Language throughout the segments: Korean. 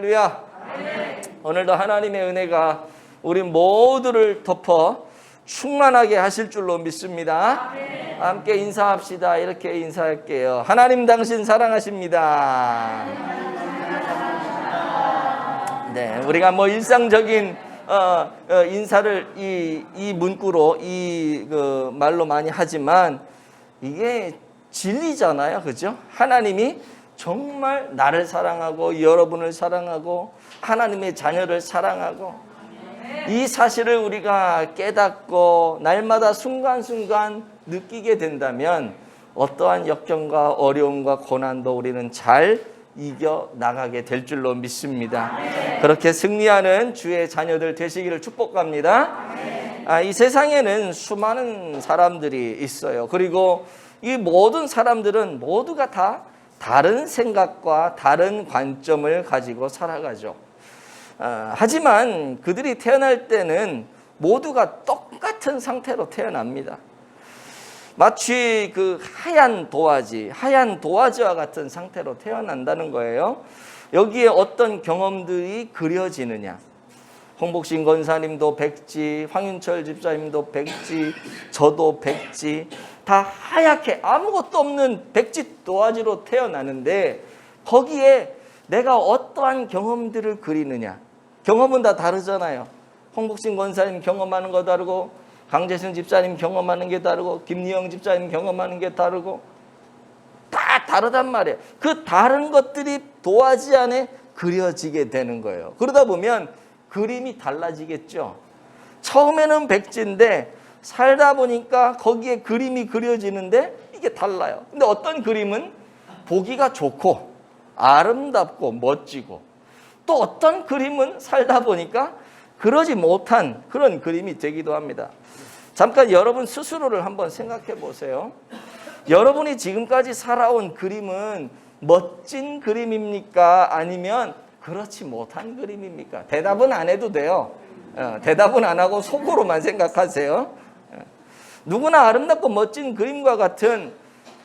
할렐루야. 오늘도 하나님의 은혜가 우리 모두를 덮어 충만하게 하실 줄로 믿습니다. 함께 인사합시다. 이렇게 인사할게요. 하나님 당신 사랑하십니다. 네, 우리가 뭐 일상적인 인사를 이 문구로 그 말로 많이 하지만 이게 진리잖아요, 그죠? 하나님이 정말 나를 사랑하고 여러분을 사랑하고 하나님의 자녀를 사랑하고 이 사실을 우리가 깨닫고 날마다 순간순간 느끼게 된다면 어떠한 역경과 어려움과 고난도 우리는 잘 이겨 나가게 될 줄로 믿습니다. 그렇게 승리하는 주의 자녀들 되시기를 축복합니다. 이 세상에는 수많은 사람들이 있어요. 그리고 이 모든 사람들은 모두가 다 다른 생각과 다른 관점을 가지고 살아가죠. 하지만 그들이 태어날 때는 모두가 똑같은 상태로 태어납니다. 마치 그 하얀 도화지와 같은 상태로 태어난다는 거예요. 여기에 어떤 경험들이 그려지느냐. 홍복신 권사님도 백지, 황윤철 집사님도 백지, 저도 백지, 다 하얗게 아무것도 없는 백지 도화지로 태어나는데 거기에 내가 어떠한 경험들을 그리느냐. 경험은 다 다르잖아요. 홍복신 권사님 경험하는 거 다르고 강재승 집사님 경험하는 게 다르고 김리영 집사님 경험하는 게 다르고 다 다르단 말이에요. 그 다른 것들이 도화지 안에 그려지게 되는 거예요. 그러다 보면 그림이 달라지겠죠. 처음에는 백지인데 살다 보니까 거기에 그림이 그려지는데 이게 달라요. 근데 어떤 그림은 보기가 좋고 아름답고 멋지고 또 어떤 그림은 살다 보니까 그러지 못한 그런 그림이 되기도 합니다. 잠깐 여러분 스스로를 한번 생각해 보세요. 여러분이 지금까지 살아온 그림은 멋진 그림입니까? 아니면 그렇지 못한 그림입니까? 대답은 안 해도 돼요. 대답은 안 하고 속으로만 생각하세요. 누구나 아름답고 멋진 그림과 같은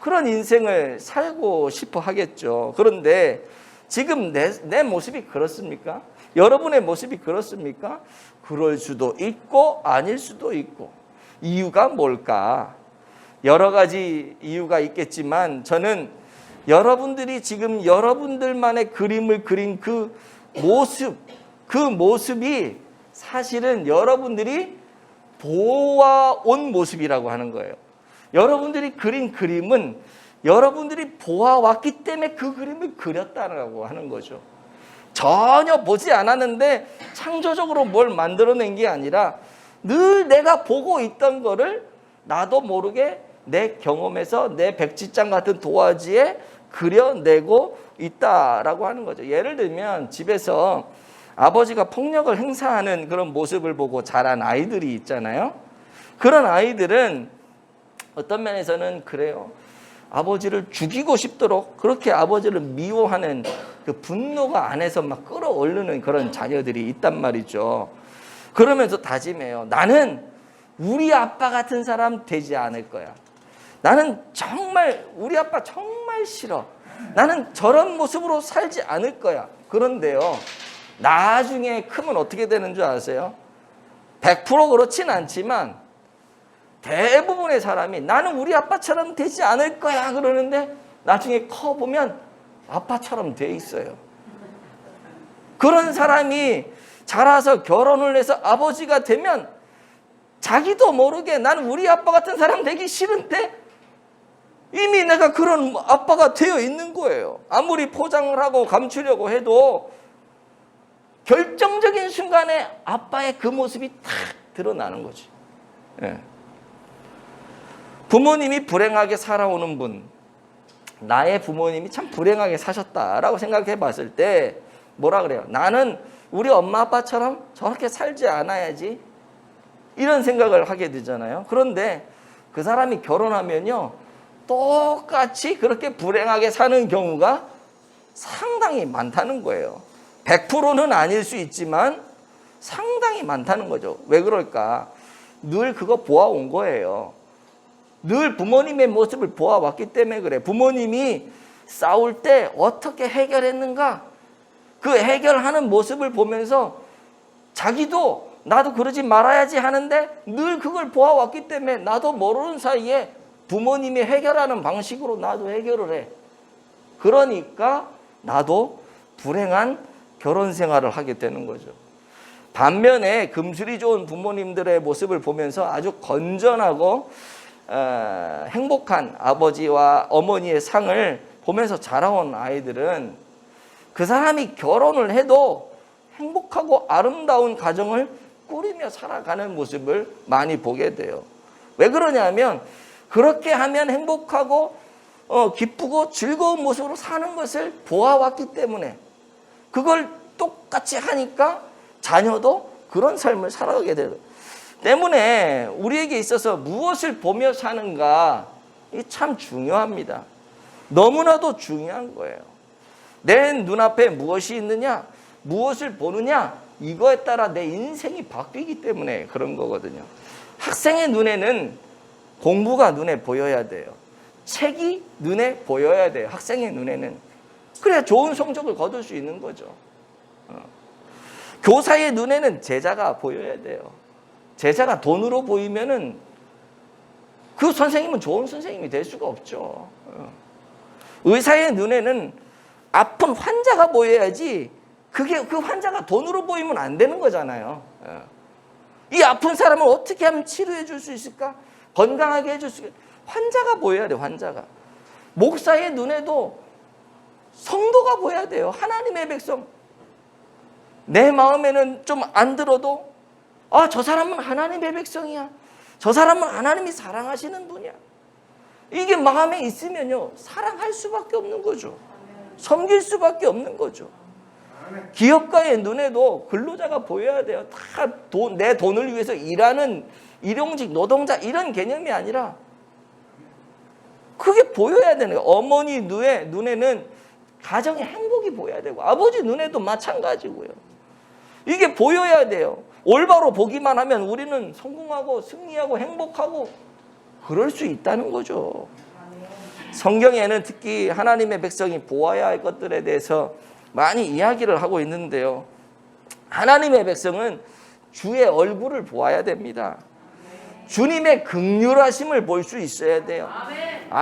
그런 인생을 살고 싶어 하겠죠. 그런데 지금 내 모습이 그렇습니까? 여러분의 모습이 그렇습니까? 그럴 수도 있고 아닐 수도 있고. 이유가 뭘까? 여러 가지 이유가 있겠지만 저는 여러분들이 지금 여러분들만의 그림을 그린 그 모습이 사실은 여러분들이 보아온 모습이라고 하는 거예요. 여러분들이 그린 그림은 여러분들이 보아왔기 때문에 그 그림을 그렸다고 하는 거죠. 전혀 보지 않았는데 창조적으로 뭘 만들어낸 게 아니라 늘 내가 보고 있던 거를 나도 모르게 내 경험에서 내 백지장 같은 도화지에 그려내고 있다라고 하는 거죠. 예를 들면 집에서 아버지가 폭력을 행사하는 그런 모습을 보고 자란 아이들이 있잖아요. 그런 아이들은 어떤 면에서는 그래요. 아버지를 죽이고 싶도록 그렇게 아버지를 미워하는 그 분노가 안에서 막 끌어오르는 그런 자녀들이 있단 말이죠. 그러면서 다짐해요. 나는 우리 아빠 같은 사람 되지 않을 거야. 나는 정말 우리 아빠 정말 싫어. 나는 저런 모습으로 살지 않을 거야. 그런데요. 나중에 크면 어떻게 되는 줄 아세요? 100% 그렇진 않지만 대부분의 사람이 나는 우리 아빠처럼 되지 않을 거야 그러는데 나중에 커보면 아빠처럼 돼 있어요. 그런 사람이 자라서 결혼을 해서 아버지가 되면 자기도 모르게 나는 우리 아빠 같은 사람 되기 싫은데 이미 내가 그런 아빠가 되어 있는 거예요. 아무리 포장을 하고 감추려고 해도 결정적인 순간에 아빠의 그 모습이 탁 드러나는 거지. 예. 부모님이 불행하게 살아오는 분, 나의 부모님이 참 불행하게 사셨다라고 생각해 봤을 때 뭐라 그래요? 나는 우리 엄마 아빠처럼 저렇게 살지 않아야지 이런 생각을 하게 되잖아요. 그런데 그 사람이 결혼하면요 똑같이 그렇게 불행하게 사는 경우가 상당히 많다는 거예요. 100%는 아닐 수 있지만 상당히 많다는 거죠. 왜 그럴까? 늘 그거 보아온 거예요. 늘 부모님의 모습을 보아왔기 때문에 그래. 부모님이 싸울 때 어떻게 해결했는가? 그 해결하는 모습을 보면서 자기도 나도 그러지 말아야지 하는데 늘 그걸 보아왔기 때문에 나도 모르는 사이에 부모님이 해결하는 방식으로 나도 해결을 해. 그러니까 나도 불행한 결혼 생활을 하게 되는 거죠. 반면에 금술이 좋은 부모님들의 모습을 보면서 아주 건전하고 행복한 아버지와 어머니의 상을 보면서 자라온 아이들은 그 사람이 결혼을 해도 행복하고 아름다운 가정을 꾸리며 살아가는 모습을 많이 보게 돼요. 왜 그러냐면 그렇게 하면 행복하고 기쁘고 즐거운 모습으로 사는 것을 보아왔기 때문에 그걸 똑같이 하니까 자녀도 그런 삶을 살아가게 되는 때문에 우리에게 있어서 무엇을 보며 사는가 이게 참 중요합니다. 너무나도 중요한 거예요. 내 눈앞에 무엇이 있느냐, 무엇을 보느냐 이거에 따라 내 인생이 바뀌기 때문에 그런 거거든요. 학생의 눈에는 공부가 눈에 보여야 돼요. 책이 눈에 보여야 돼요. 학생의 눈에는. 그래야 좋은 성적을 거둘 수 있는 거죠. 교사의 눈에는 제자가 보여야 돼요. 제자가 돈으로 보이면은 그 선생님은 좋은 선생님이 될 수가 없죠. 의사의 눈에는 아픈 환자가 보여야지 그 환자가 돈으로 보이면 안 되는 거잖아요. 이 아픈 사람을 어떻게 하면 치료해 줄 수 있을까? 건강하게 해줄 수 있을까? 환자가 보여야 돼요. 환자가. 목사의 눈에도 성도가 보여야 돼요. 하나님의 백성. 내 마음에는 좀 안 들어도 저 사람은 하나님의 백성이야. 저 사람은 하나님이 사랑하시는 분이야. 이게 마음에 있으면요. 사랑할 수밖에 없는 거죠. 섬길 수밖에 없는 거죠. 기업가의 눈에도 근로자가 보여야 돼요. 다 내 돈을 위해서 일하는 일용직 노동자 이런 개념이 아니라 그게 보여야 되는 거예요. 어머니 눈에는 가정의 행복이 보여야 되고 아버지 눈에도 마찬가지고요. 이게 보여야 돼요. 올바로 보기만 하면 우리는 성공하고 승리하고 행복하고 그럴 수 있다는 거죠. 성경에는 특히 하나님의 백성이 보아야 할 것들에 대해서 많이 이야기를 하고 있는데요. 하나님의 백성은 주의 얼굴을 보아야 됩니다. 주님의 긍휼하심을 볼 수 있어야 돼요.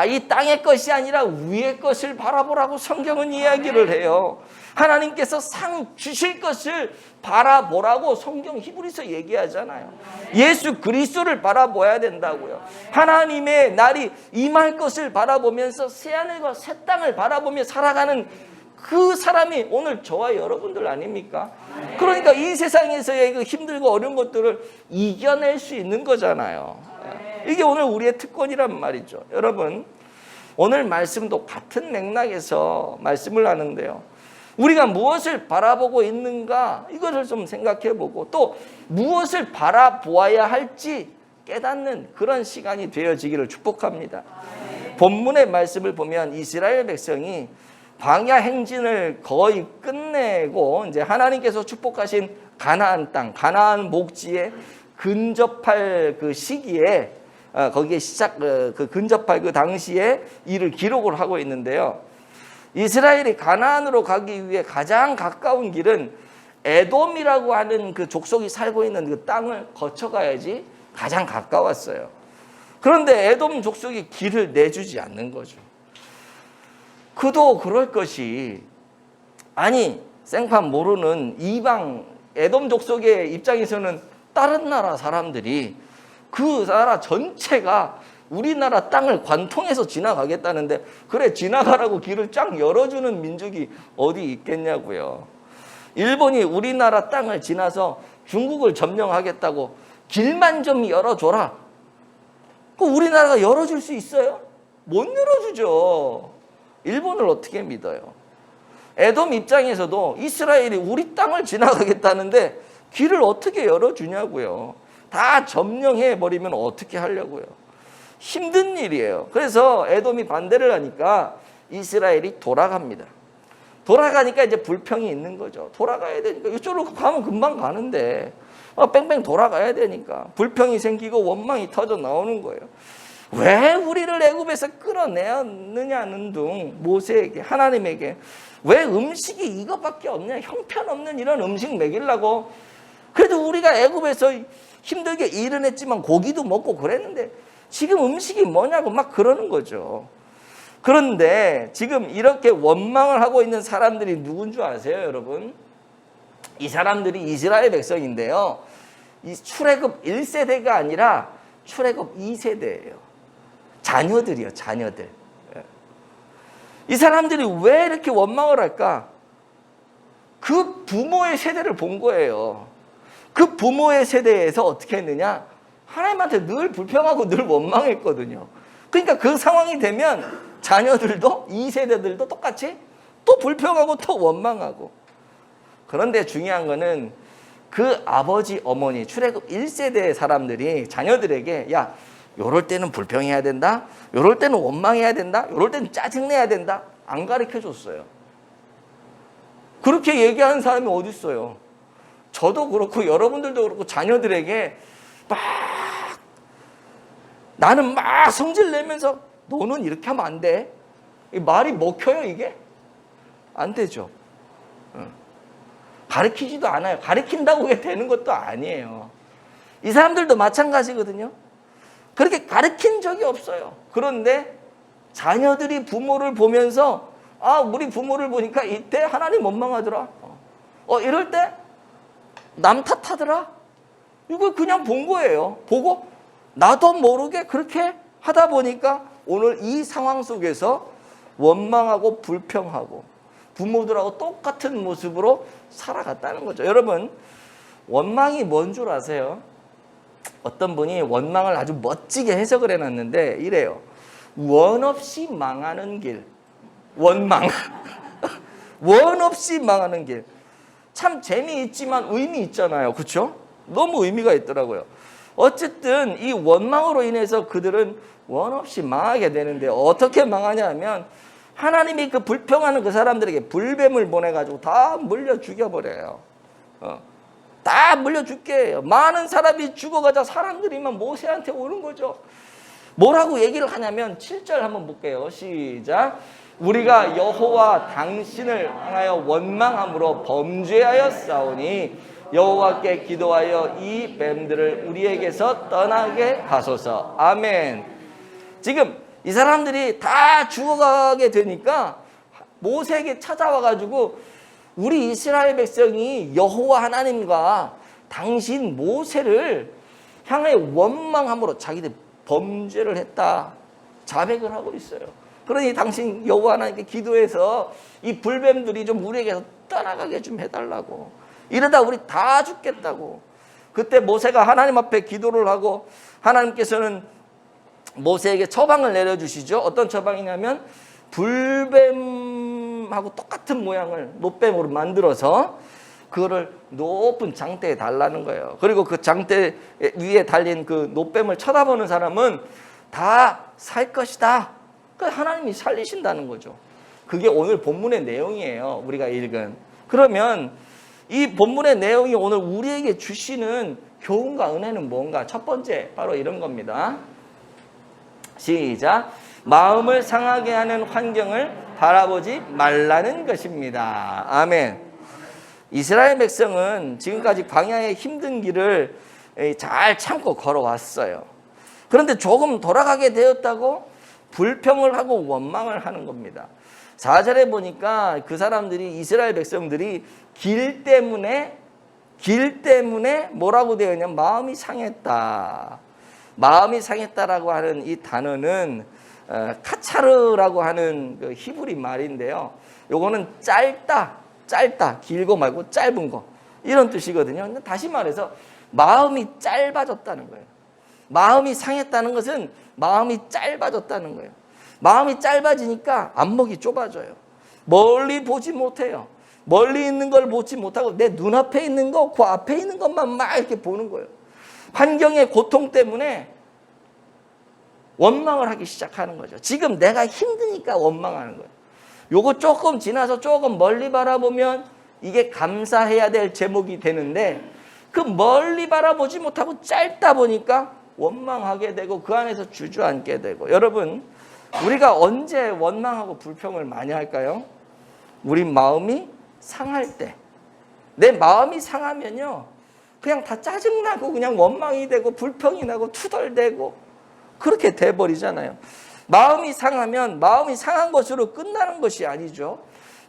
이 땅의 것이 아니라 위의 것을 바라보라고 성경은 이야기를 해요. 하나님께서 상 주실 것을 바라보라고 성경 히브리서 얘기하잖아요. 예수 그리스도를 바라봐야 된다고요. 하나님의 날이 임할 것을 바라보면서 새하늘과 새 땅을 바라보며 살아가는 그 사람이 오늘 저와 여러분들 아닙니까? 그러니까 이 세상에서의 그 힘들고 어려운 것들을 이겨낼 수 있는 거잖아요. 이게 오늘 우리의 특권이란 말이죠. 여러분, 오늘 말씀도 같은 맥락에서 말씀을 하는데요. 우리가 무엇을 바라보고 있는가 이것을 좀 생각해보고 또 무엇을 바라보아야 할지 깨닫는 그런 시간이 되어지기를 축복합니다. 본문의 말씀을 보면 이스라엘 백성이 광야 행진을 거의 끝내고 이제 하나님께서 축복하신 가나안 땅, 가나안 목지에 근접할 그 시기에 거기에 그 근접할 그 당시에 이를 기록을 하고 있는데요. 이스라엘이 가나안으로 가기 위해 가장 가까운 길은 에돔이라고 하는 그 족속이 살고 있는 그 땅을 거쳐가야지 가장 가까웠어요. 그런데 에돔 족속이 길을 내주지 않는 거죠. 그도 그럴 것이 생판 모르는 이방 에돔 족속의 입장에서는 다른 나라 사람들이 그 나라 전체가 우리나라 땅을 관통해서 지나가겠다는데 그래 지나가라고 길을 쫙 열어주는 민족이 어디 있겠냐고요. 일본이 우리나라 땅을 지나서 중국을 점령하겠다고 길만 좀 열어줘라. 그 우리나라가 열어줄 수 있어요? 못 열어주죠. 일본을 어떻게 믿어요? 에돔 입장에서도 이스라엘이 우리 땅을 지나가겠다는데 길을 어떻게 열어주냐고요. 다 점령해버리면 어떻게 하려고요. 힘든 일이에요. 그래서 에돔이 반대를 하니까 이스라엘이 돌아갑니다. 돌아가니까 이제 불평이 있는 거죠. 돌아가야 되니까 이쪽으로 가면 금방 가는데 뺑뺑 돌아가야 되니까 불평이 생기고 원망이 터져 나오는 거예요. 왜 우리를 애굽에서 끌어내었느냐는 둥 모세에게 하나님에게 왜 음식이 이것밖에 없냐? 형편없는 이런 음식 먹이려고. 그래도 우리가 애굽에서 힘들게 일은 했지만 고기도 먹고 그랬는데 지금 음식이 뭐냐고 막 그러는 거죠. 그런데 지금 이렇게 원망을 하고 있는 사람들이 누군 줄 아세요, 여러분? 이 사람들이 이스라엘 백성인데요. 이 출애굽 1세대가 아니라 출애굽 2세대예요. 자녀들이요, 자녀들. 이 사람들이 왜 이렇게 원망을 할까? 그 부모의 세대를 본 거예요. 그 부모의 세대에서 어떻게 했느냐? 하나님한테 늘 불평하고 늘 원망했거든요. 그러니까 그 상황이 되면 자녀들도 2세대들도 똑같이 또 불평하고 또 원망하고. 그런데 중요한 거는 그 아버지 어머니 출애굽 1세대 사람들이 자녀들에게 야, 요럴 때는 불평해야 된다. 요럴 때는 원망해야 된다. 요럴 때는 짜증내야 된다. 안 가르쳐 줬어요. 그렇게 얘기하는 사람이 어디 있어요? 저도 그렇고 여러분들도 그렇고 자녀들에게 막 나는 막 성질 내면서 너는 이렇게 하면 안 돼. 이 말이 먹혀요, 이게? 안 되죠. 가르치지도 않아요. 가르친다고 그게 되는 것도 아니에요. 이 사람들도 마찬가지거든요. 그렇게 가르친 적이 없어요. 그런데 자녀들이 부모를 보면서 아, 우리 부모를 보니까 이때 하나님 원망하더라. 이럴 때 남 탓하더라. 이걸 그냥 본 거예요. 보고 나도 모르게 그렇게 하다 보니까 오늘 이 상황 속에서 원망하고 불평하고 부모들하고 똑같은 모습으로 살아갔다는 거죠. 여러분, 원망이 뭔 줄 아세요? 어떤 분이 원망을 아주 멋지게 해석을 해놨는데 이래요. 원 없이 망하는 길. 원망. 원 없이 망하는 길. 참 재미있지만 의미 있잖아요. 그렇죠? 너무 의미가 있더라고요. 어쨌든 이 원망으로 인해서 그들은 원 없이 망하게 되는데 어떻게 망하냐 하면 하나님이 그 불평하는 그 사람들에게 불뱀을 보내가지고 다 물려 죽여버려요. 다 물려 죽게 해요. 많은 사람이 죽어가자 사람들이만 모세한테 오는 거죠. 뭐라고 얘기를 하냐면 7절 한번 볼게요. 시작. 우리가 여호와 당신을 향하여 원망함으로 범죄하여 싸우니 여호와께 기도하여 이 뱀들을 우리에게서 떠나게 하소서. 아멘. 지금 이 사람들이 다 죽어가게 되니까 모세에게 찾아와가지고 우리 이스라엘 백성이 여호와 하나님과 당신 모세를 향해 원망함으로 자기들 범죄를 했다. 자백을 하고 있어요. 그러니 당신 여호와 하나님께 기도해서 이 불뱀들이 좀 우리에게서 떠나가게 좀 해달라고. 이러다 우리 다 죽겠다고. 그때 모세가 하나님 앞에 기도를 하고 하나님께서는 모세에게 처방을 내려주시죠. 어떤 처방이냐면 불뱀하고 똑같은 모양을 놋뱀으로 만들어서 그거를 높은 장대에 달라는 거예요. 그리고 그 장대 위에 달린 그 놋뱀을 쳐다보는 사람은 다 살 것이다. 그러니까 하나님이 살리신다는 거죠. 그게 오늘 본문의 내용이에요. 우리가 읽은. 그러면 이 본문의 내용이 오늘 우리에게 주시는 교훈과 은혜는 뭔가? 첫 번째 바로 이런 겁니다. 시작. 마음을 상하게 하는 환경을 바라보지 말라는 것입니다. 아멘. 이스라엘 백성은 지금까지 광야의 힘든 길을 잘 참고 걸어왔어요. 그런데 조금 돌아가게 되었다고 불평을 하고 원망을 하는 겁니다. 4절에 보니까 그 사람들이 이스라엘 백성들이 길 때문에 뭐라고 되어 있냐면 마음이 상했다. 마음이 상했다라고 하는 이 단어는 카차르라고 하는 그 히브리 말인데요. 요거는 짧다, 길고 말고 짧은 거 이런 뜻이거든요. 다시 말해서 마음이 짧아졌다는 거예요. 마음이 상했다는 것은 마음이 짧아졌다는 거예요. 마음이 짧아지니까 안목이 좁아져요. 멀리 보지 못해요. 멀리 있는 걸 보지 못하고 내 눈앞에 있는 거, 그 앞에 있는 것만 막 이렇게 보는 거예요. 환경의 고통 때문에 원망을 하기 시작하는 거죠. 지금 내가 힘드니까 원망하는 거예요. 요거 조금 지나서 조금 멀리 바라보면 이게 감사해야 될 제목이 되는데 그 멀리 바라보지 못하고 짧다 보니까 원망하게 되고 그 안에서 주저앉게 되고. 여러분, 우리가 언제 원망하고 불평을 많이 할까요? 우리 마음이 상할 때, 내 마음이 상하면요 그냥 다 짜증나고 그냥 원망이 되고 불평이 나고 투덜대고 그렇게 돼버리잖아요. 마음이 상하면 마음이 상한 것으로 끝나는 것이 아니죠.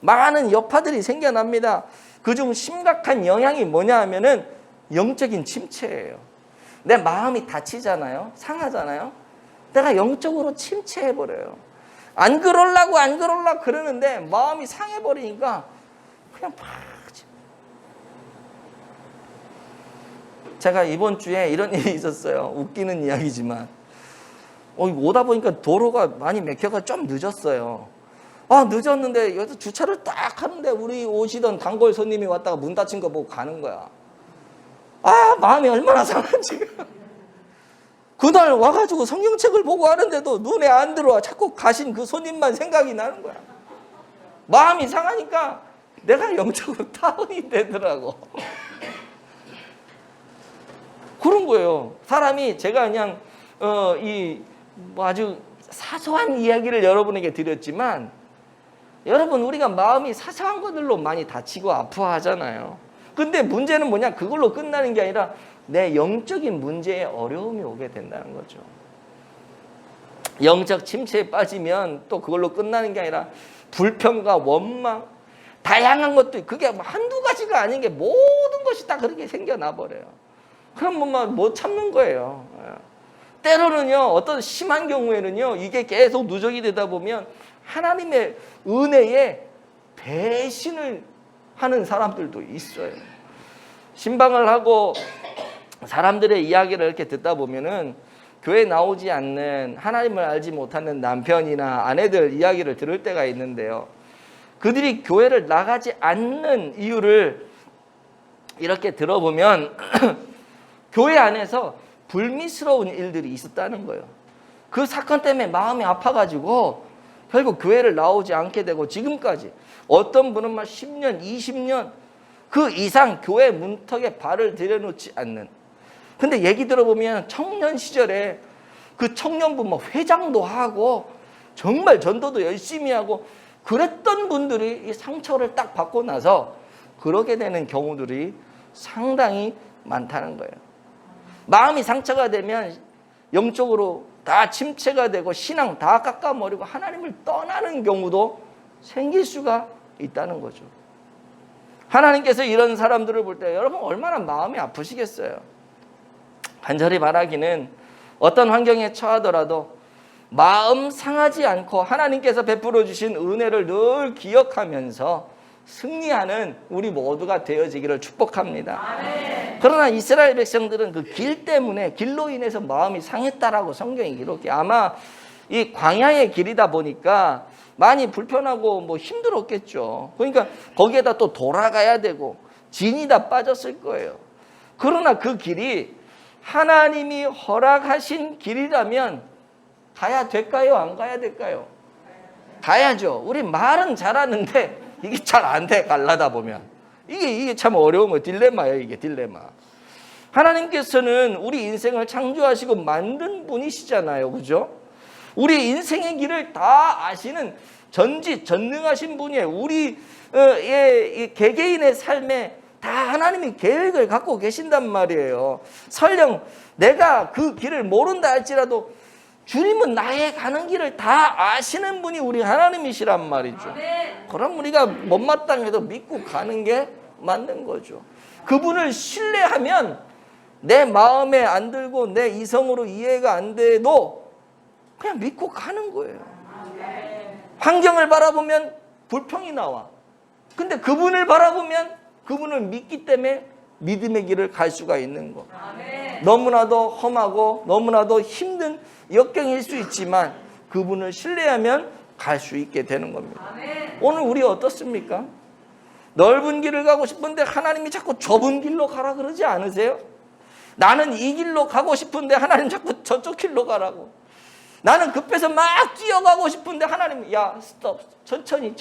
많은 여파들이 생겨납니다. 그중 심각한 영향이 뭐냐 하면은 영적인 침체예요. 내 마음이 다치잖아요. 상하잖아요. 내가 영적으로 침체해버려요. 안 그러려고 그러는데 마음이 상해버리니까 그냥 팍. 제가 이번 주에 이런 일이 있었어요. 웃기는 이야기지만 오다 보니까 도로가 많이 막혀가 좀 늦었어요. 늦었는데 여기서 주차를 딱 하는데 우리 오시던 단골 손님이 왔다가 문 닫힌 거 보고 가는 거야. 마음이 얼마나 상한지. 그날 와가지고 성경책을 보고 하는데도 눈에 안 들어와. 자꾸 가신 그 손님만 생각이 나는 거야. 마음이 상하니까 내가 영적으로 다운이 되더라고. 그런 거예요. 사람이 제가 그냥 아주 사소한 이야기를 여러분에게 드렸지만 여러분 우리가 마음이 사소한 것들로 많이 다치고 아파하잖아요. 근데 문제는 뭐냐? 그걸로 끝나는 게 아니라 내 영적인 문제에 어려움이 오게 된다는 거죠. 영적 침체에 빠지면 또 그걸로 끝나는 게 아니라 불평과 원망, 다양한 것도 그게 한두 가지가 아닌 게 모든 것이 다 그렇게 생겨나 버려요. 그럼 못 참는 거예요. 때로는요, 어떤 심한 경우에는요, 이게 계속 누적이 되다 보면 하나님의 은혜에 배신을 하는 사람들도 있어요. 신방을 하고 사람들의 이야기를 이렇게 듣다 보면은 교회 나오지 않는 하나님을 알지 못하는 남편이나 아내들 이야기를 들을 때가 있는데요. 그들이 교회를 나가지 않는 이유를 이렇게 들어보면 교회 안에서 불미스러운 일들이 있었다는 거예요. 그 사건 때문에 마음이 아파가지고 결국 교회를 나오지 않게 되고 지금까지 어떤 분은 10년, 20년 그 이상 교회 문턱에 발을 들여놓지 않는. 근데 얘기 들어보면 청년 시절에 그 청년부 회장도 하고 정말 전도도 열심히 하고 그랬던 분들이 이 상처를 딱 받고 나서 그러게 되는 경우들이 상당히 많다는 거예요. 마음이 상처가 되면 영적으로 다 침체가 되고 신앙 다 깎아버리고 하나님을 떠나는 경우도 생길 수가 있다는 거죠. 하나님께서 이런 사람들을 볼 때 여러분 얼마나 마음이 아프시겠어요. 간절히 바라기는 어떤 환경에 처하더라도 마음 상하지 않고 하나님께서 베풀어 주신 은혜를 늘 기억하면서 승리하는 우리 모두가 되어지기를 축복합니다. 아멘. 그러나 이스라엘 백성들은 그 길 때문에 길로 인해서 마음이 상했다라고 성경이 기록해. 아마 이 광야의 길이다 보니까 많이 불편하고 힘들었겠죠. 그러니까 거기에다 또 돌아가야 되고 진이 다 빠졌을 거예요. 그러나 그 길이 하나님이 허락하신 길이라면 가야 될까요? 안 가야 될까요? 가야죠. 우리 말은 잘하는데 이게 잘 안 돼, 갈라다 보면. 이게 참 어려운 거예요. 딜레마예요, 이게 딜레마. 하나님께서는 우리 인생을 창조하시고 만든 분이시잖아요. 그죠? 우리 인생의 길을 다 아시는 전지전능하신 분이에요. 우리 개개인의 삶에 다 하나님이 계획을 갖고 계신단 말이에요. 설령 내가 그 길을 모른다 할지라도 주님은 나의 가는 길을 다 아시는 분이 우리 하나님이시란 말이죠. 그럼 우리가 못마땅해도 믿고 가는 게 맞는 거죠. 그분을 신뢰하면 내 마음에 안 들고 내 이성으로 이해가 안 돼도 그냥 믿고 가는 거예요. 환경을 바라보면 불평이 나와. 근데 그분을 바라보면 그분을 믿기 때문에 믿음의 길을 갈 수가 있는 거. 너무나도 험하고 너무나도 힘든 역경일 수 있지만 그분을 신뢰하면 갈 수 있게 되는 겁니다. 오늘 우리 어떻습니까? 넓은 길을 가고 싶은데 하나님이 자꾸 좁은 길로 가라 그러지 않으세요? 나는 이 길로 가고 싶은데 하나님 자꾸 저쪽 길로 가라고. 나는 급해서 막 뛰어가고 싶은데 하나님 야 스톱 천천히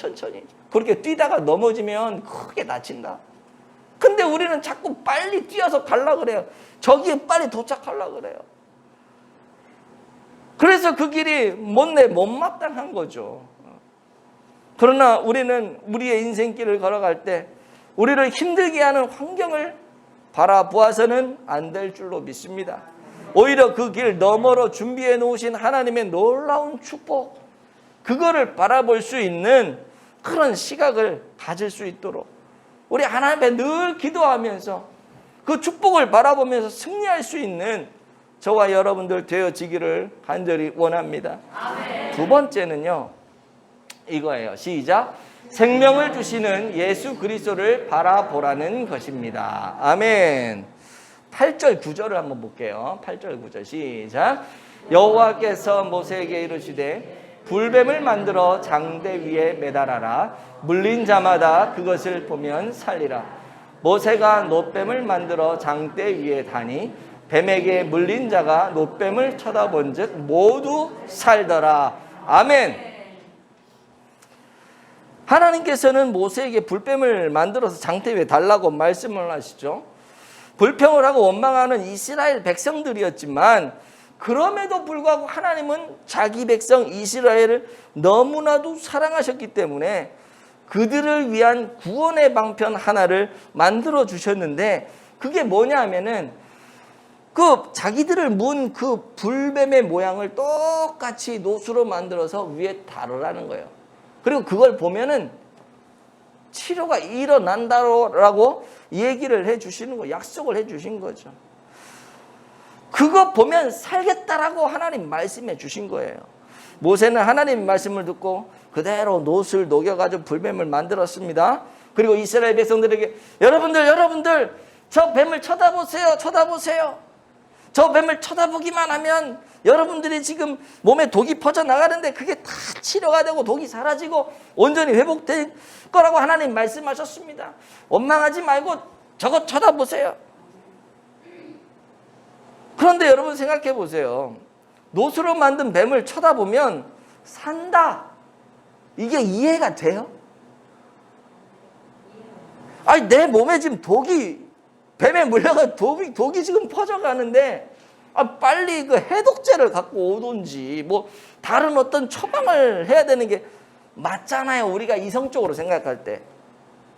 그렇게 뛰다가 넘어지면 크게 다친다. 근데 우리는 자꾸 빨리 뛰어서 가려고 그래요. 저기에 빨리 도착하려고 그래요. 그래서 그 길이 못마땅한 거죠. 그러나 우리는 우리의 인생길을 걸어갈 때 우리를 힘들게 하는 환경을 바라보아서는 안 될 줄로 믿습니다. 오히려 그 길 너머로 준비해 놓으신 하나님의 놀라운 축복, 그거를 바라볼 수 있는 그런 시각을 가질 수 있도록 우리 하나님 앞에 늘 기도하면서 그 축복을 바라보면서 승리할 수 있는 저와 여러분들 되어지기를 간절히 원합니다. 아멘. 두 번째는요, 이거예요. 시작. 생명을 주시는 예수 그리스도를 바라보라는 것입니다. 아멘. 8절 9절을 한번 볼게요. 8절 9절 시작. 여호와께서 모세에게 이르시되 불뱀을 만들어 장대 위에 매달아라. 물린 자마다 그것을 보면 살리라. 모세가 놋뱀을 만들어 장대 위에 다니 뱀에게 물린 자가 놋뱀을 쳐다본즉 모두 살더라. 아멘. 하나님께서는 모세에게 불뱀을 만들어서 장대 위에 달라고 말씀을 하시죠. 불평을 하고 원망하는 이스라엘 백성들이었지만 그럼에도 불구하고 하나님은 자기 백성 이스라엘을 너무나도 사랑하셨기 때문에 그들을 위한 구원의 방편 하나를 만들어 주셨는데, 그게 뭐냐 하면은 그 자기들을 문 그 불뱀의 모양을 똑같이 놋으로 만들어서 위에 달으라는 거예요. 그리고 그걸 보면은 치료가 일어난다라고 얘기를 해 주시는 거, 약속을 해 주신 거죠. 그거 보면 살겠다라고 하나님 말씀해 주신 거예요. 모세는 하나님 말씀을 듣고 그대로 놋을 녹여가지고 불뱀을 만들었습니다. 그리고 이스라엘 백성들에게 여러분들 저 뱀을 쳐다보세요. 저 뱀을 쳐다보기만 하면 여러분들이 지금 몸에 독이 퍼져나가는데 그게 다 치료가 되고 독이 사라지고 온전히 회복될 거라고 하나님 말씀하셨습니다. 원망하지 말고 저거 쳐다보세요. 그런데 여러분 생각해 보세요. 놋으로 만든 뱀을 쳐다보면 산다. 이게 이해가 돼요? 아니, 내 몸에 지금 뱀에 물려가 독이 지금 퍼져가는데, 빨리 그 해독제를 갖고 오든지, 뭐, 다른 어떤 처방을 해야 되는 게 맞잖아요. 우리가 이성적으로 생각할 때.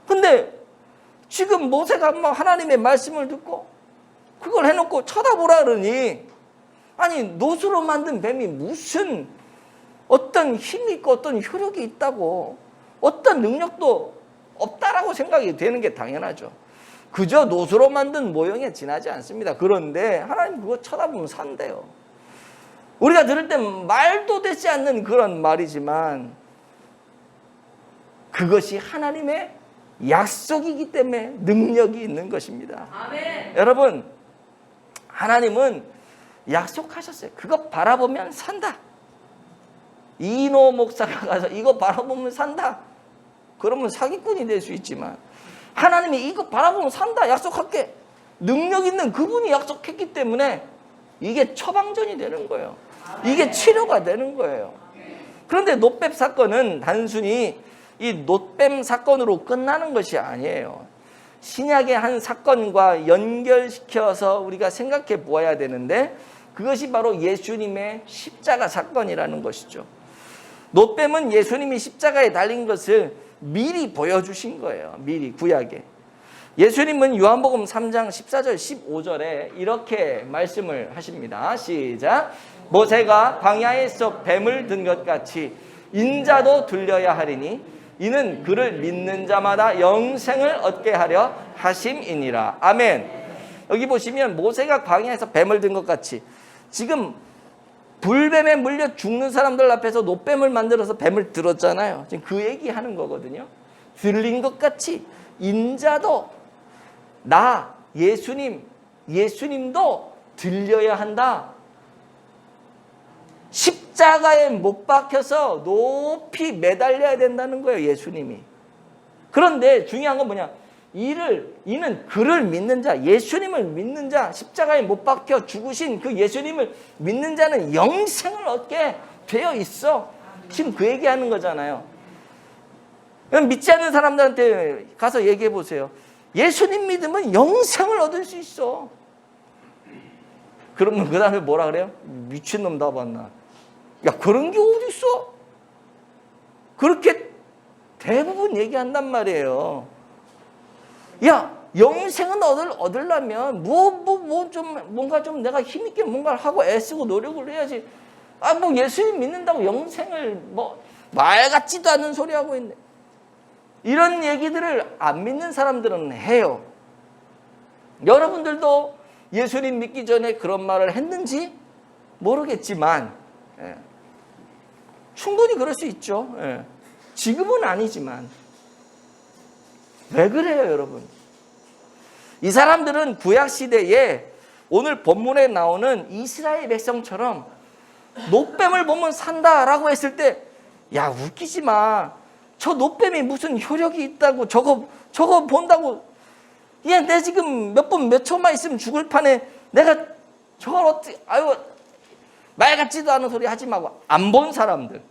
근데 지금 모세가 뭐 하나님의 말씀을 듣고 그걸 해놓고 쳐다보라 그러니, 아니, 놋으로 만든 뱀이 무슨 어떤 힘이 있고 어떤 효력이 있다고, 어떤 능력도 없다라고 생각이 되는 게 당연하죠. 그저 놋으로 만든 모형에 지나지 않습니다. 그런데 하나님 그거 쳐다보면 산대요. 우리가 들을 때 말도 되지 않는 그런 말이지만 그것이 하나님의 약속이기 때문에 능력이 있는 것입니다. 아멘. 여러분, 하나님은 약속하셨어요. 그거 바라보면 산다. 이노 목사가 가서 이거 바라보면 산다. 그러면 사기꾼이 될 수 있지만 하나님이 이거 바라보면 산다 약속할게. 능력 있는 그분이 약속했기 때문에 이게 처방전이 되는 거예요. 이게 치료가 되는 거예요. 그런데 놋뱀 사건은 단순히 이 놋뱀 사건으로 끝나는 것이 아니에요. 신약의 한 사건과 연결시켜서 우리가 생각해 보아야 되는데 그것이 바로 예수님의 십자가 사건이라는 것이죠. 놋뱀은 예수님이 십자가에 달린 것을 미리 보여주신 거예요. 미리 구약에. 예수님은 요한복음 3장 14절 15절에 이렇게 말씀을 하십니다. 시작. 모세가 광야에서 뱀을 든 것 같이 인자도 들려야 하리니 이는 그를 믿는 자마다 영생을 얻게 하려 하심이니라. 아멘. 여기 보시면 모세가 광야에서 뱀을 든 것 같이, 지금 불뱀에 물려 죽는 사람들 앞에서 놋뱀을 만들어서 뱀을 들었잖아요. 지금 그 얘기하는 거거든요. 들린 것 같이 인자도, 나 예수님도 들려야 한다. 십자가에 못 박혀서 높이 매달려야 된다는 거예요, 예수님이. 그런데 중요한 건 뭐냐? 이는 그를 믿는 자, 예수님을 믿는 자, 십자가에 못 박혀 죽으신 그 예수님을 믿는 자는 영생을 얻게 되어 있어. 지금 그 얘기하는 거잖아요. 믿지 않는 사람들한테 가서 얘기해 보세요. 예수님 믿으면 영생을 얻을 수 있어. 그러면 그 다음에 뭐라 그래요? 미친놈 다 봤나? 야, 그런 게 어디 있어? 그렇게 대부분 얘기한단 말이에요. 야, 영생은 얻으려면 뭔가 좀 내가 힘있게 뭔가를 하고 애쓰고 노력을 해야지. 뭐 예수님 믿는다고 영생을 말 같지도 않은 소리 하고 있네. 이런 얘기들을 안 믿는 사람들은 해요. 여러분들도 예수님 믿기 전에 그런 말을 했는지 모르겠지만 충분히 그럴 수 있죠. 지금은 아니지만. 왜 그래요, 여러분? 이 사람들은 구약시대에 오늘 본문에 나오는 이스라엘 백성처럼 놋뱀을 보면 산다라고 했을 때, 야, 웃기지 마. 저 놋뱀이 무슨 효력이 있다고 저거 본다고. 야, 내 지금 몇 초만 있으면 죽을 판에 내가 저걸 어떻게, 말 같지도 않은 소리 하지 말고. 안 본 사람들.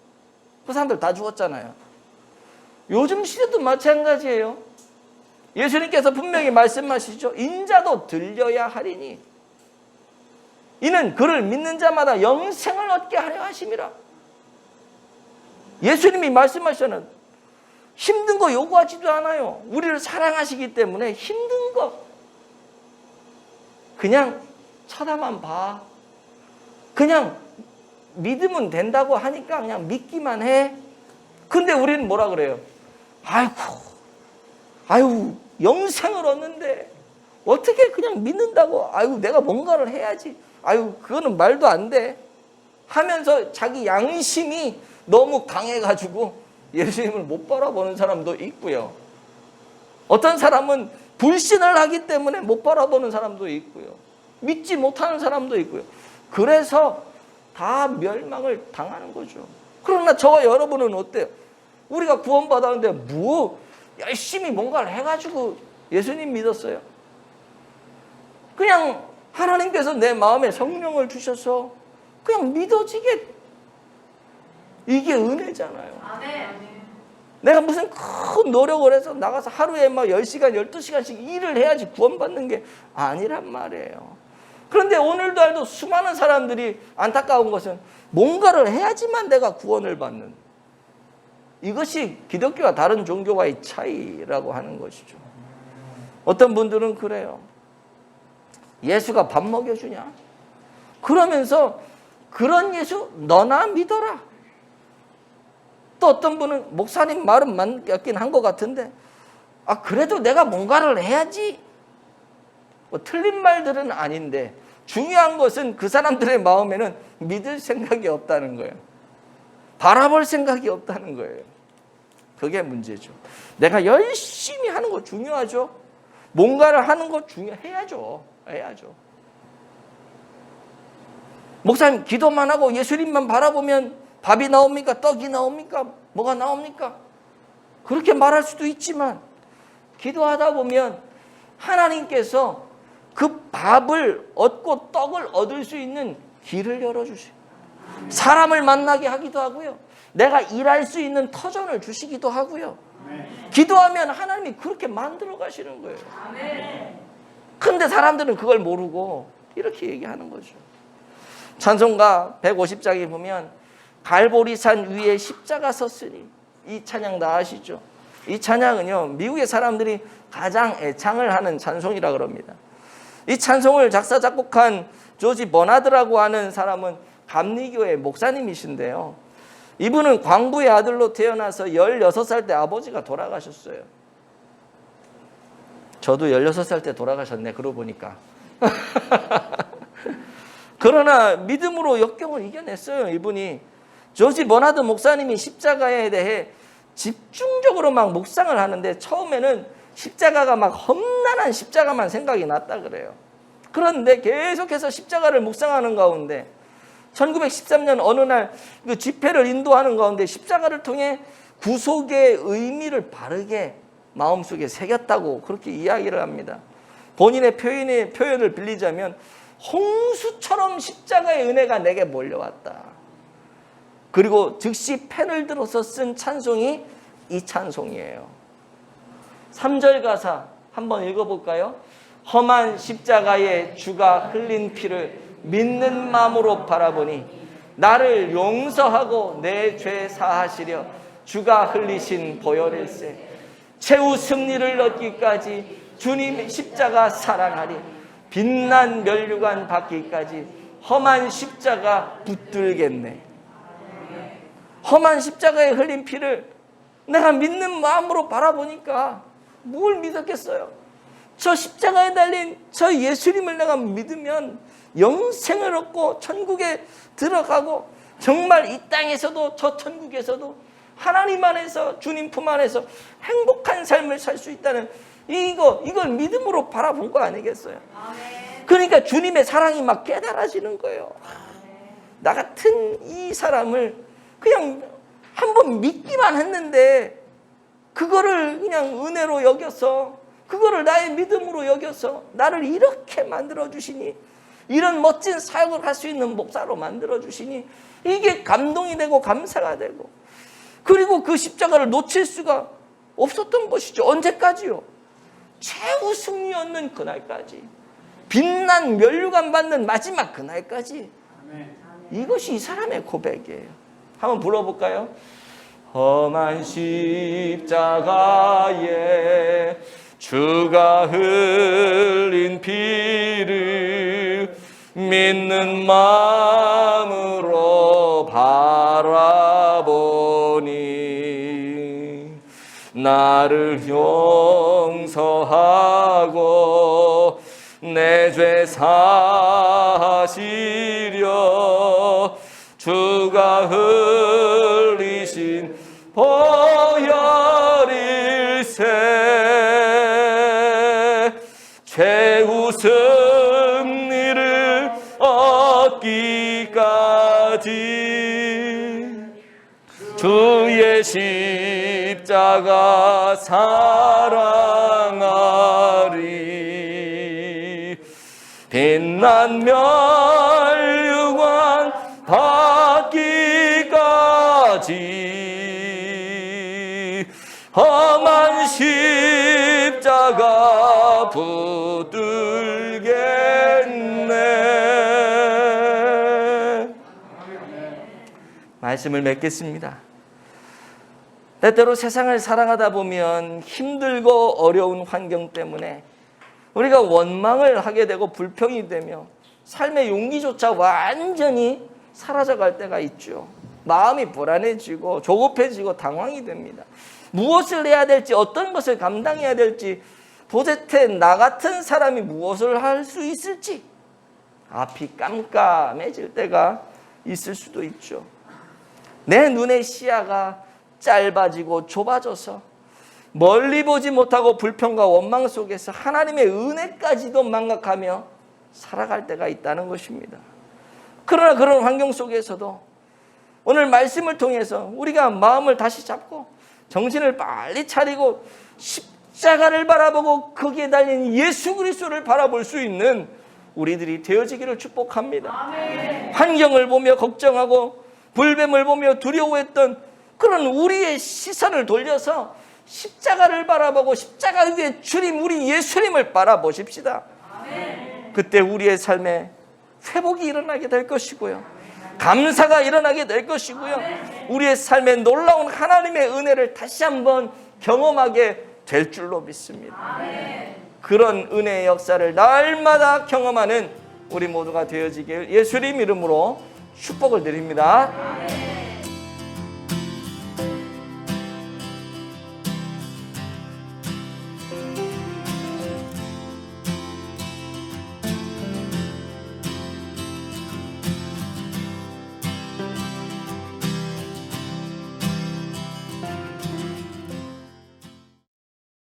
그 사람들 다 죽었잖아요. 요즘 시대도 마찬가지예요. 예수님께서 분명히 말씀하시죠. 인자도 들려야 하리니 이는 그를 믿는 자마다 영생을 얻게 하려 하심이라. 예수님이 말씀하시는 힘든 거 요구하지도 않아요. 우리를 사랑하시기 때문에 힘든 거 그냥 쳐다만 봐. 그냥 믿으면 된다고 하니까 그냥 믿기만 해. 근데 우리는 뭐라 그래요? 아유, 영생을 얻는데 어떻게 그냥 믿는다고? 내가 뭔가를 해야지. 그거는 말도 안 돼. 하면서 자기 양심이 너무 강해가지고 예수님을 못 바라보는 사람도 있고요. 어떤 사람은 불신을 하기 때문에 못 바라보는 사람도 있고요. 믿지 못하는 사람도 있고요. 그래서 다 멸망을 당하는 거죠. 그러나 저와 여러분은 어때요? 우리가 구원받았는데 열심히 뭔가를 해가지고 예수님 믿었어요? 그냥 하나님께서 내 마음에 성령을 주셔서 그냥 믿어지게, 이게 은혜잖아요. 내가 무슨 큰 노력을 해서 나가서 하루에 10시간, 12시간씩 일을 해야지 구원받는 게 아니란 말이에요. 그런데 오늘도 수많은 사람들이 안타까운 것은 뭔가를 해야지만 내가 구원을 받는, 이것이 기독교와 다른 종교와의 차이라고 하는 것이죠. 어떤 분들은 그래요. 예수가 밥 먹여주냐? 그러면서 그런 예수 너나 믿어라. 또 어떤 분은 목사님 말은 맞긴 한 것 같은데 그래도 내가 뭔가를 해야지. 틀린 말들은 아닌데 중요한 것은 그 사람들의 마음에는 믿을 생각이 없다는 거예요. 바라볼 생각이 없다는 거예요. 그게 문제죠. 내가 열심히 하는 거 중요하죠. 뭔가를 하는 거 해야죠. 목사님 기도만 하고 예수님만 바라보면 밥이 나옵니까? 떡이 나옵니까? 뭐가 나옵니까? 그렇게 말할 수도 있지만 기도하다 보면 하나님께서 그 밥을 얻고 떡을 얻을 수 있는 길을 열어주세요. 사람을 만나게 하기도 하고요. 내가 일할 수 있는 터전을 주시기도 하고요. 기도하면 하나님이 그렇게 만들어 가시는 거예요. 근데 사람들은 그걸 모르고 이렇게 얘기하는 거죠. 찬송가 150장에 보면 갈보리산 위에 십자가 섰으니, 이 찬양 다 아시죠? 이 찬양은요, 미국의 사람들이 가장 애창을 하는 찬송이라 그럽니다. 이 찬송을 작사 작곡한 조지 버나드라고 하는 사람은 감리교의 목사님이신데요. 이분은 광부의 아들로 태어나서 16살 때 아버지가 돌아가셨어요. 저도 16살 때 돌아가셨네, 그러고 보니까. 그러나 믿음으로 역경을 이겨냈어요, 이분이. 조지 버나드 목사님이 십자가에 대해 집중적으로 막 묵상을 하는데 처음에는 십자가가 막 험난한 십자가만 생각이 났다 그래요. 그런데 계속해서 십자가를 묵상하는 가운데 1913년 어느 날 그 집회를 인도하는 가운데 십자가를 통해 구속의 의미를 바르게 마음속에 새겼다고 그렇게 이야기를 합니다. 본인의 표현을 빌리자면 홍수처럼 십자가의 은혜가 내게 몰려왔다. 그리고 즉시 펜을 들어서 쓴 찬송이 이 찬송이에요. 3절 가사 한번 읽어볼까요? 험한 십자가에 주가 흘린 피를 믿는 마음으로 바라보니 나를 용서하고 내 죄 사하시려 주가 흘리신 보혈일세. 최후 승리를 얻기까지 주님의 십자가 사랑하리. 빛난 면류관 받기까지 험한 십자가 붙들겠네. 험한 십자가에 흘린 피를 내가 믿는 마음으로 바라보니까 뭘 믿었겠어요? 저 십자가에 달린 저 예수님을 내가 믿으면 영생을 얻고 천국에 들어가고 정말 이 땅에서도 저 천국에서도 하나님 안에서 주님 품 안에서 행복한 삶을 살 수 있다는 이걸 믿음으로 바라본 거 아니겠어요? 그러니까 주님의 사랑이 막 깨달아지는 거예요. 나 같은 이 사람을 그냥 한번 믿기만 했는데 그거를 그냥 은혜로 여겨서 그거를 나의 믿음으로 여겨서 나를 이렇게 만들어 주시니, 이런 멋진 사역을 할 수 있는 목사로 만들어 주시니 이게 감동이 되고 감사가 되고, 그리고 그 십자가를 놓칠 수가 없었던 것이죠. 언제까지요? 최후 승리 얻는 그날까지, 빛난 면류관 받는 마지막 그날까지. 이것이 이 사람의 고백이에요. 한번 불러볼까요? 험한 십자가에 주가 흘린 피를 믿는 마음으로 바라보니 나를 용서하고 내 죄 사시려 주가 흘리신 보혈일세. 최후 승리를 얻기까지 주의 십자가 사랑하리. 빛난 면류관 받기까지 험한 십자가 붙들겠네. 말씀을 맺겠습니다. 때때로 세상을 살아가다 보면 힘들고 어려운 환경 때문에 우리가 원망을 하게 되고 불평이 되며 삶의 용기조차 완전히 사라져갈 때가 있죠. 마음이 불안해지고 조급해지고 당황이 됩니다. 무엇을 해야 될지, 어떤 것을 감당해야 될지, 도대체 나 같은 사람이 무엇을 할 수 있을지 앞이 깜깜해질 때가 있을 수도 있죠. 내 눈의 시야가 짧아지고 좁아져서 멀리 보지 못하고 불평과 원망 속에서 하나님의 은혜까지도 망각하며 살아갈 때가 있다는 것입니다. 그러나 그런 환경 속에서도 오늘 말씀을 통해서 우리가 마음을 다시 잡고 정신을 빨리 차리고 십자가를 바라보고 거기에 달린 예수 그리스도를 바라볼 수 있는 우리들이 되어지기를 축복합니다. 아멘. 환경을 보며 걱정하고 불뱀을 보며 두려워했던 그런 우리의 시선을 돌려서 십자가를 바라보고 십자가 위에 주님 우리 예수님을 바라보십시다. 아멘. 그때 우리의 삶에 회복이 일어나게 될 것이고요, 감사가 일어나게 될 것이고요, 우리의 삶에 놀라운 하나님의 은혜를 다시 한번 경험하게 될 줄로 믿습니다. 그런 은혜의 역사를 날마다 경험하는 우리 모두가 되어지길 예수님 이름으로 축복을 드립니다.